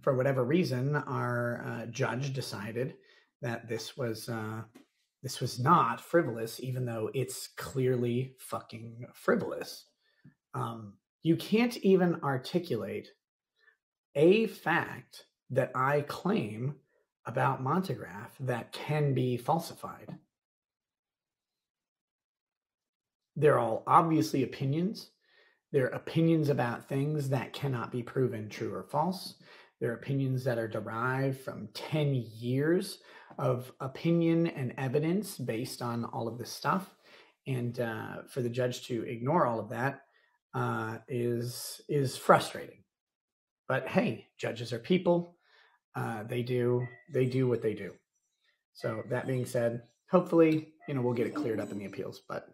for whatever reason, our judge decided that this was not frivolous, even though it's clearly fucking frivolous. You can't even articulate a fact that I claim about Montagraph that can be falsified. They're all obviously opinions. They're opinions about things that cannot be proven true or false. They're opinions that are derived from 10 years of opinion and evidence based on all of this stuff. And for the judge to ignore all of that is frustrating. But hey, judges are people. They do what they do. So that being said, hopefully, we'll get it cleared up in the appeals. But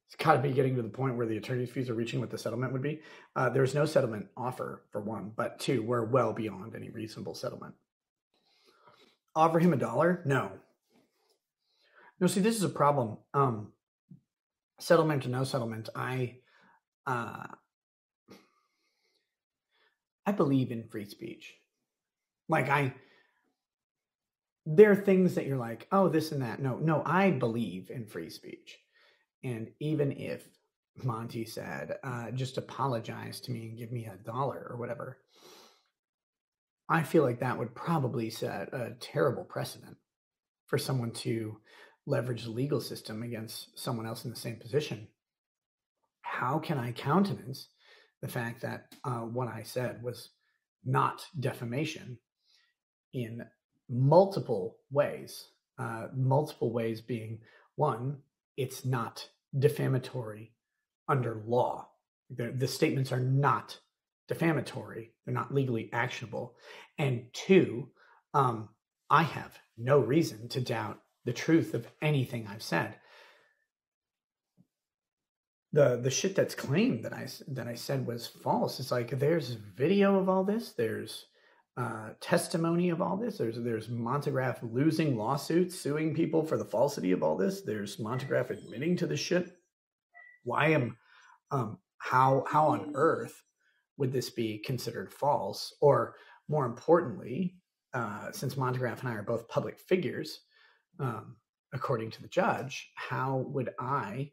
it's got to be getting to the point where the attorney's fees are reaching what the settlement would be. There's no settlement offer, for one, but two, we're well beyond any reasonable settlement. Offer him $1? No. No, see, this is a problem. Settlement or no settlement, I believe in free speech. There are things that you're like, oh, this and that. No, I believe in free speech. And even if Monty said, just apologize to me and give me $1 or whatever, I feel like that would probably set a terrible precedent for someone to leverage the legal system against someone else in the same position. How can I countenance the fact that what I said was not defamation in multiple ways? Multiple ways being, one, it's not defamatory under law. The statements are not defamatory. They're not legally actionable. And two, I have no reason to doubt the truth of anything I've said. The shit that's claimed that I said was false. It's like there's video of all this. There's testimony of all this. There's Montagraph losing lawsuits, suing people for the falsity of all this. There's Montagraph admitting to the shit. How on earth would this be considered false? Or more importantly, since Montagraph and I are both public figures, according to the judge, how would I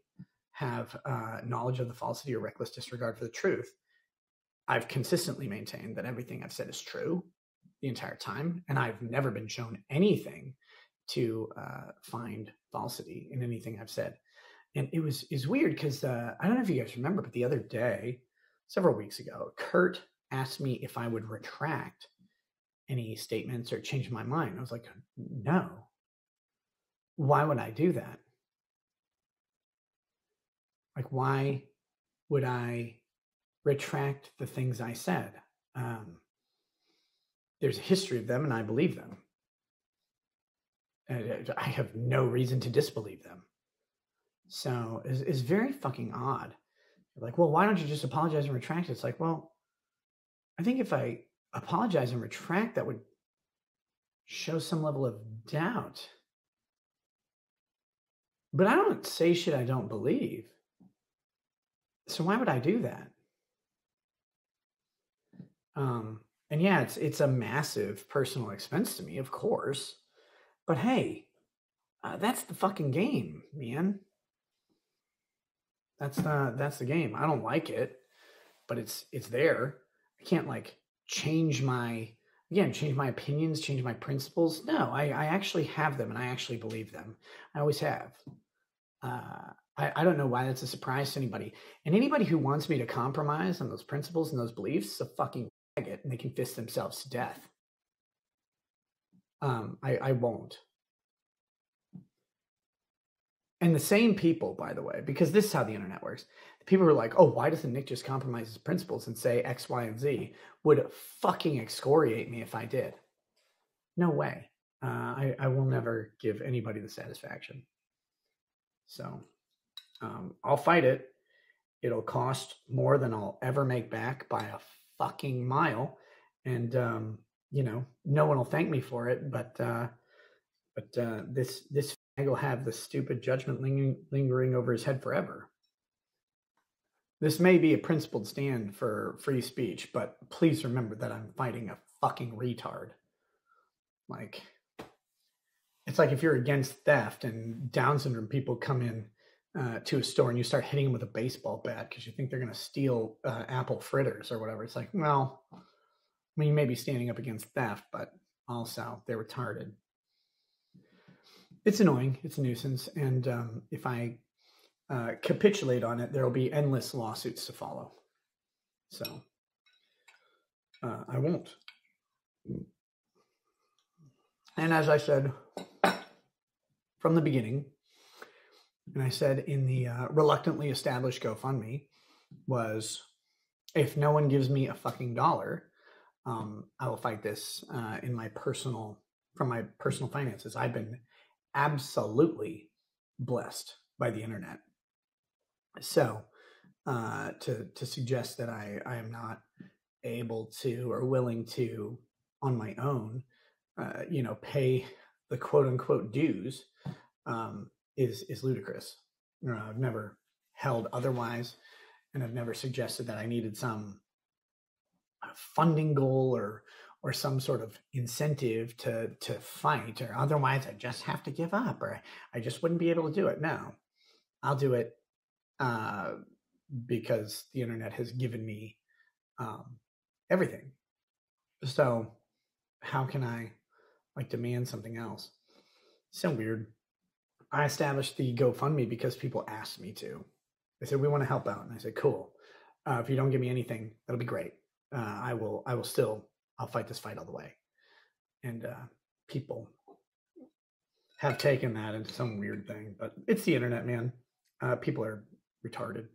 have knowledge of the falsity or reckless disregard for the truth? I've consistently maintained that everything I've said is true the entire time, and I've never been shown anything to find falsity in anything I've said. And it's weird because I don't know if you guys remember, but the other day, several weeks ago, Kurt asked me if I would retract any statements or change my mind. I was like, no. Why would I do that? Like, why would I retract the things I said? There's a history of them, and I believe them. I have no reason to disbelieve them. So it's very fucking odd. You're like, well, why don't you just apologize and retract it? It's like, well, I think if I apologize and retract, that would show some level of doubt. But I don't say shit I don't believe. So why would I do that? And yeah, it's a massive personal expense to me, of course. But hey, that's the fucking game, man. That's the game. I don't like it, but it's there. I can't change my opinions, change my principles. No, I actually have them, and I actually believe them. I always have. I don't know why that's a surprise to anybody. And anybody who wants me to compromise on those principles and those beliefs is a fucking faggot, and they can fist themselves to death. I won't. And the same people, by the way, because this is how the internet works. The people who are like, oh, why doesn't Nick just compromise his principles and say X, Y, and Z, would fucking excoriate me if I did. No way. I will never give anybody the satisfaction. So I'll fight it. It'll cost more than I'll ever make back by a fucking mile. And, no one will thank me for it. But this fag will have the stupid judgment lingering over his head forever. This may be a principled stand for free speech, but please remember that I'm fighting a fucking retard. Like, it's like if you're against theft and Down syndrome people come in to a store and you start hitting them with a baseball bat because you think they're going to steal apple fritters or whatever. It's like, well, I mean, you may be standing up against theft, but also they're retarded. It's annoying. It's a nuisance. And if I capitulate on it, there will be endless lawsuits to follow. So I won't. And as I said from the beginning, and I said in the reluctantly established GoFundMe, was if no one gives me a fucking dollar, I will fight this from my personal finances. I've been absolutely blessed by the internet. So to suggest that I am not able to or willing to on my own, pay the quote unquote dues is ludicrous. I've never held otherwise, and I've never suggested that I needed some funding goal or some sort of incentive to fight, or otherwise I just have to give up, or I just wouldn't be able to do it. No, I'll do it because the internet has given me everything. So how can I demand something else? So weird. I established the GoFundMe because people asked me to. They said, we want to help out. And I said, cool. If you don't give me anything, that'll be great. I'll fight this fight all the way. And people have taken that into some weird thing, but it's the internet, man. People are retarded.